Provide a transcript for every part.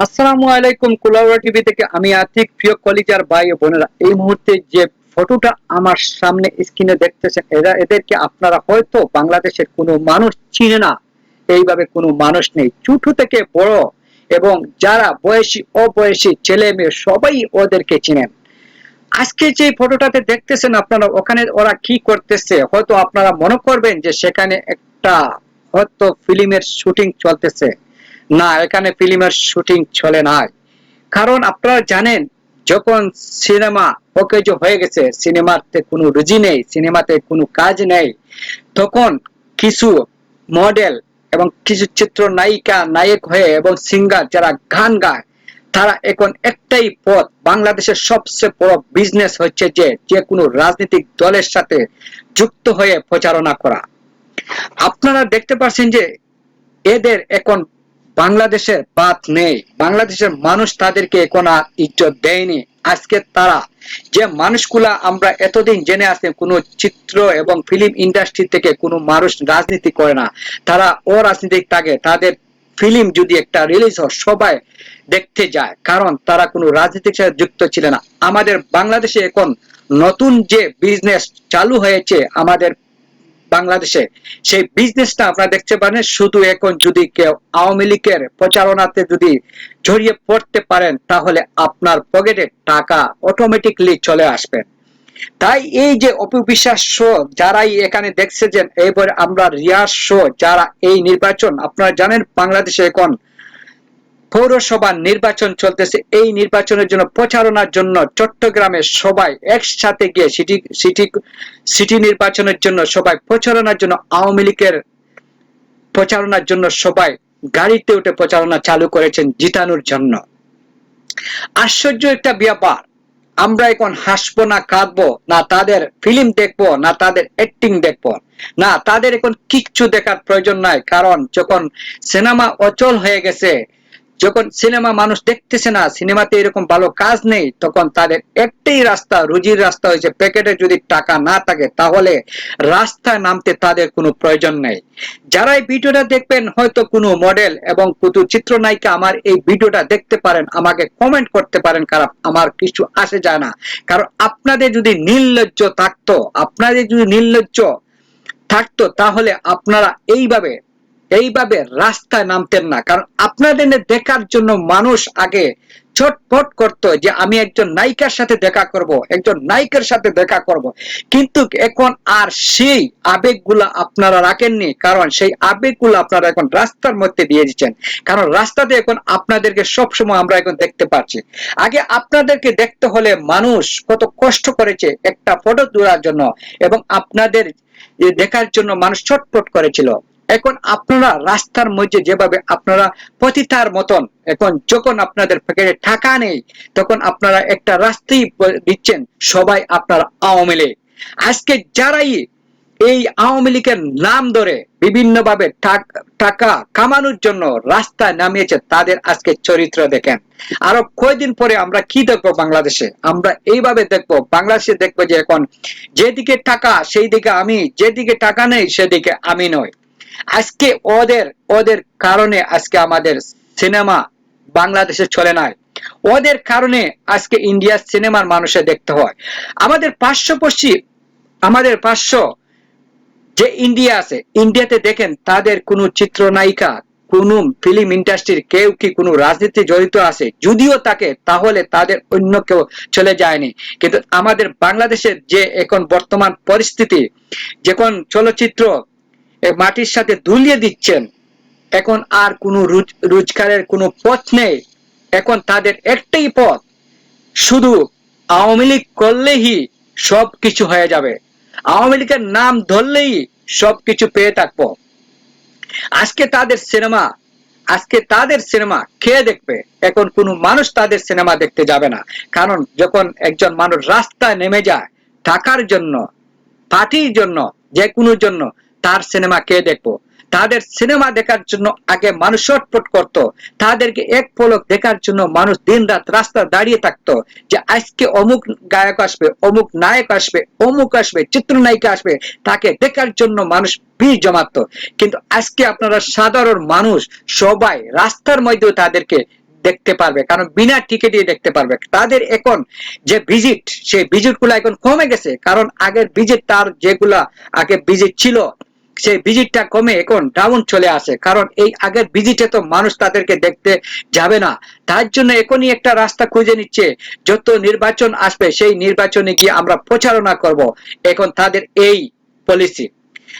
আসসালামু আলাইকুম। কুলাউড়া টিভি থেকে আমি আতিক। প্রিয় কলিজার ভাই ও বোনেরা, এই মুহূর্তে যে ফটোটা আমার সামনে স্ক্রিনে দেখতেছেন, এদেরকে আপনারা হয়তো বাংলাদেশের কোনো মানুষ চিনে না। এইভাবে কোনো মানুষ নেই, ছোট থেকে বড় এবং যারা বয়সী অবয়সী ছেলে মেয়ে সবাই ওদেরকে চিনেন। আজকে যে ফটোটাতে দেখতেছেন আপনারা, ওখানে ওরা কি করতেছে হয়তো আপনারা মনে করবেন যে সেখানে একটা হয়তো ফিল্মের শুটিং চলতেছে। না, এখানে ফিল্মের শুটিং চলে না। কারণ আপনারা জানেন, যখন সিনেমা ওকেজ হয়ে গেছে, সিনেমাতে কোনো রুচি নেই, সিনেমাতে কোনো কাজ নেই, তখন কিছু মডেল এবং কিছু চিত্রনায়িকা নায়ক হয়ে এবং সিঙ্গার যারা গান গায়, তারা এখন একটাই পথ, বাংলাদেশের সবচেয়ে বড় বিজনেস হচ্ছে যে যে কোনো রাজনৈতিক দলের সাথে যুক্ত হয়ে প্রচারণা করা। আপনারা দেখতে পাচ্ছেন যে এদের এখন বাংলাদেশের বাদ নেই, বাংলাদেশের মানুষ তাদেরকে এখন আর ইজ্জত দেয়নি। আজকে তারা যে মানুষগুলা আমরা এতদিন জেনে আসছি, কোনো চিত্র এবং ফিল্ম ইন্ডাস্ট্রি থেকে কোনো মানুষ রাজনীতি করে না, তারা অরাজনৈতিক থাকে। তাদের ফিল্ম যদি একটা রিলিজ হয় সবাই দেখতে যায়, কারণ তারা কোনো রাজনীতির সাথে যুক্ত ছিল না। আমাদের বাংলাদেশে এখন নতুন যে বিজনেস চালু হয়েছে আমাদের বাংলাদেশে, সেই বিজনেসটা আপনারা দেখতে পারেন। শুধু এখন যদি কেউ আওয়ামী লীগের প্রচারণাতে যদি জড়িয়ে পড়তে পারেন, তাহলে আপনার পকেটে টাকা অটোমেটিকলি চলে আসবে। তাই এই যে অপবিশ্বাস শো যারাই এখানে দেখছে, যে এবার আমরা রিয়াজ শো যারা, এই নির্বাচন আপনারা জানেন বাংলাদেশে এখন পৌরসভা নির্বাচন চলতেছে। এই নির্বাচনের জন্য প্রচারণার জন্য চট্টগ্রামে সবাই একসাথে গিয়ে সিটি নির্বাচনের জন্য সবাই প্রচারণার জন্য, আওয়ামী লীগের প্রচারণার জন্য সবাই গাড়িতে উঠে প্রচারণা চালু করেছেন জিতানোর জন্য। আশ্চর্য একটা ব্যাপার, আমরা এখন হাসবো না কাঁদবো, না তাদের ফিল্ম দেখবো, না তাদের অ্যাক্টিং দেখবো, না তাদের এখন কিচ্ছু দেখার প্রয়োজন নাই। কারণ যখন সিনেমা অচল হয়ে গেছে, যখন সিনেমা মানুষ দেখতেছে না, সিনেমাতে এরকম ভালো কাজ নেই, তখন তাদের একটাই রাস্তা, রুজির রাস্তা হয়েছে, প্যাকেটে যদি টাকা না থাকে তাহলে রাস্তায় নামতে তাদের কোনো প্রয়োজন নেই। যারা এই ভিডিওটা দেখবেন, হয়তো কোনো মডেল এবং কোনো চিত্রনায়িকা আমার এই ভিডিওটা দেখতে পারেন, আমাকে কমেন্ট করতে পারেন, কারণ আমার কিছু আসে যায় না। কারণ আপনাদের যদি নির্লজ্জ থাকতো, আপনাদের যদি নির্লজ্জ থাকতো, তাহলে আপনারা এইভাবে রাস্তায় নামতেন না। কারণ আপনাদের দেখার জন্য মানুষ আগে ছটফট করতো যে আমি একজন নায়িকার সাথে দেখা করব, একজন নায়িকার সাথে দেখা করব। কিন্তু এখন আর সেই আবেগগুলা আপনারা রাখেননি, কারণ সেই আবেগগুলো আপনারা এখন রাস্তার মধ্যে দিয়ে দিচ্ছেন। কারণ রাস্তাতে এখন আপনাদেরকে সবসময় আমরা এখন দেখতে পাচ্ছি। আগে আপনাদেরকে দেখতে হলে মানুষ কত কষ্ট করেছে একটা ফটো তোলার জন্য, এবং আপনাদের দেখার জন্য মানুষ ছটফট করেছিল। এখন আপনারা রাস্তার মধ্যে যেভাবে আপনারা পতিতার মতন, এখন যখন আপনাদের পকেটে টাকা নেই, তখন আপনারা একটা রাস্তাই দিচ্ছেন সবাই আপনারা আওয়ামী লীগ। আজকে যারাই এই আওয়ামী লীগের নাম ধরে বিভিন্ন ভাবে টাকা কামানোর জন্য রাস্তায় নামিয়েছে, তাদের আজকে চরিত্র দেখেন। আরো কয়েকদিন পরে আমরা কি দেখবো বাংলাদেশে? আমরা এইভাবে দেখবো, বাংলাদেশে দেখবো যে এখন যেদিকে টাকা সেই দিকে আমি, যেদিকে টাকা নেই সেদিকে আমি নয়। আজকে ওদের ওদের কারণে আজকে আমাদের সিনেমা বাংলাদেশে চলে নাই, ওদের কারণে আজকে ইন্ডিয়ার সিনেমার মানুষে দেখতে হয়। আমাদের পাঁচশো যে ইন্ডিয়া আছে, ইন্ডিয়াতে দেখেন তাদের কোনো চিত্রনায়িকা, কোন ফিল্ম ইন্ডাস্ট্রির কেউ কি কোনো রাজনীতি জড়িত আছে? যদিও থাকে তাহলে তাদের অন্য কেউ চলে যায়নি। কিন্তু আমাদের বাংলাদেশের যে এখন বর্তমান পরিস্থিতি, যখন চলচ্চিত্র মাটির সাথে ধুলিয়ে দিচ্ছেন, এখন আর কোনো রোজগারের কোনো পথ নেই। এখন তাদের একটাই পথ, শুধু আওয়ামী লীগ করলেই সব কিছু হয়ে যাবে, আওয়ামী লীগের নাম ধরলেই সবকিছু পেয়ে থাকবো। আজকে তাদের সিনেমা কে দেখবে? এখন কোনো মানুষ তাদের সিনেমা দেখতে যাবে না। কারণ যখন একজন মানুষ রাস্তায় নেমে যায় টাকার জন্য, পার্টির জন্য, যে কোনো জন্য, তার সিনেমা কে দেখবো? তাদের সিনেমা দেখার জন্য আগে মানুষ ছটফট করতো, তাদেরকে এক পলক দেখার জন্য মানুষ দিন রাত রাস্তা দাঁড়িয়ে থাকতো, যে আজকে অমুক গায়ক আসবে, অমুক নায়ক আসবে, অমুক আসবে, চিত্রনায়িকা আসবে, তাকে দেখার জন্য মানুষ ভিড় জমাতো। কিন্তু আজকে আপনারা সাধারণ মানুষ সবাই রাস্তার মধ্যেও তাদেরকে দেখতে পারবে, কারণ বিনা টিকিটে দেখতে পারবে। তাদের এখন যে ভিজিট, সেই ভিজিট গুলো এখন কমে গেছে, কারণ আগের ভিজিট তার যেগুলা আগে ভিজিট ছিল সেই ভিজিটটা কমে এখন ডাউন চলে আসে, কারণ এই আগের ভিজিটে তো মানুষ তাদেরকে দেখতে যাবে না। তার জন্য এখনই একটা রাস্তা খুঁজে নিচ্ছে, যত নির্বাচন আসবে সেই নির্বাচনে গিয়ে আমরা প্রচারণা করব, এখন তাদের এই পলিসি।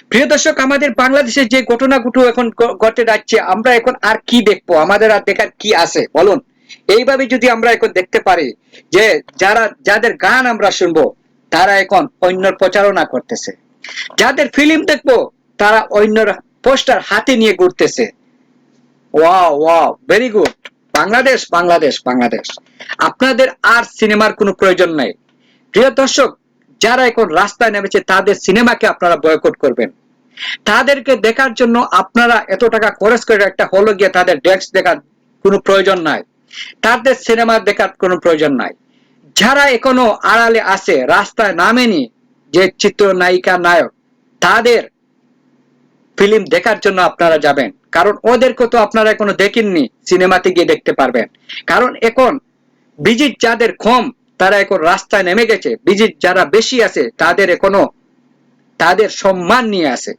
প্রিয় দর্শক, আমাদের বাংলাদেশে যে ঘটনাগুলো এখন ঘটে যাচ্ছে, আমরা এখন আর কি দেখবো? আমাদের আর দেখার কি আছে বলুন? এইভাবে যদি আমরা এখন দেখতে পারি যে যাদের গান আমরা শুনবো তারা এখন অন্যর প্রচারণা করতেছে, যাদের ফিল্ম দেখবো তারা অন্যর পোস্টার হাতে নিয়ে ঘুরতেছে। Wow wow, very good. Bangladesh Bangladesh Bangladesh, আপনাদের আর সিনেমার কোনো প্রয়োজন নাই। প্রিয় দর্শক, যারা এখন রাস্তায় নেমেছে তাদের সিনেমাকে আপনারা বয়কট করবেন। তাদেরকে দেখার জন্য আপনারা এত টাকা খরচ করে একটা হলে গিয়ে তাদের ডেস্ক দেখার কোনো প্রয়োজন নাই, তাদের সিনেমা দেখার কোনো প্রয়োজন নাই। যারা এখনো আড়ালে আছে, রাস্তায় নামেনি, যে চিত্রনায়িকা নায়ক, তাদের ফিল্ম দেখার জন্য আপনারা যাবেন, কারণ ওদেরকে তো আপনারা এখনো দেখেননি, সিনেমাতে গিয়ে দেখতে পারবেন। কারণ এখন ভিজিট যাদের কম তারা এখন রাস্তায় নেমে গেছে, ভিজিট যারা বেশি আছে তাদের এখনো তাদের সম্মান নিয়ে আছে।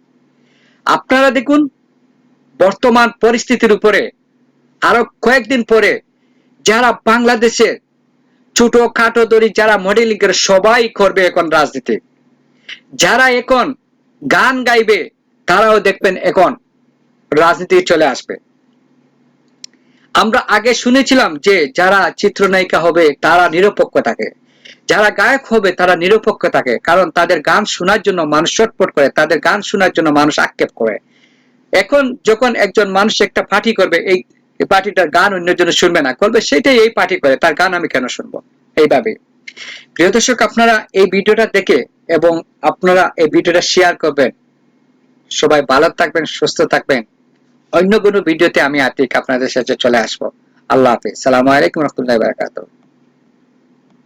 আপনারা দেখুন বর্তমান পরিস্থিতির উপরে আরো কয়েকদিন পরে যারা বাংলাদেশে ছোট খাটো দড়ি যারা মডেলিং করে সবাই করবে এখন রাজনীতি, যারা এখন গান গাইবে তারাও দেখবেন এখন রাজনীতি চলে আসবে। আমরা আগে শুনেছিলাম যে যারা চিত্রনায়িকা হবে তারা নিরপেক্ষ থাকে, যারা গায়ক হবে তারা নিরপেক্ষ থাকে, কারণ তাদের গান শোনার জন্য মানুষ ছটফট করে, তাদের গান শোনার জন্য মানুষ আক্ষেপ করে। এখন যখন একজন মানুষ একটা পার্টি করবে, এই পার্টিটার গান অন্যজন শুনবে না, করবে সেটাই এই পার্টি করে, তার গান আমি কেন শুনবো? এইভাবে প্রিয় দর্শক, আপনারা এই ভিডিওটা দেখে এবং আপনারা এই ভিডিওটা শেয়ার করবেন। সবাই ভালো থাকবেন, সুস্থ থাকবেন। অন্য কোনো ভিডিওতে আমি আতিক আপনাদের সাথে চলে আসবো। আল্লাহ হাফেজ, সালামু আলাইকুম রহমতুল্লাহি ওয়া বারাকাতুহু।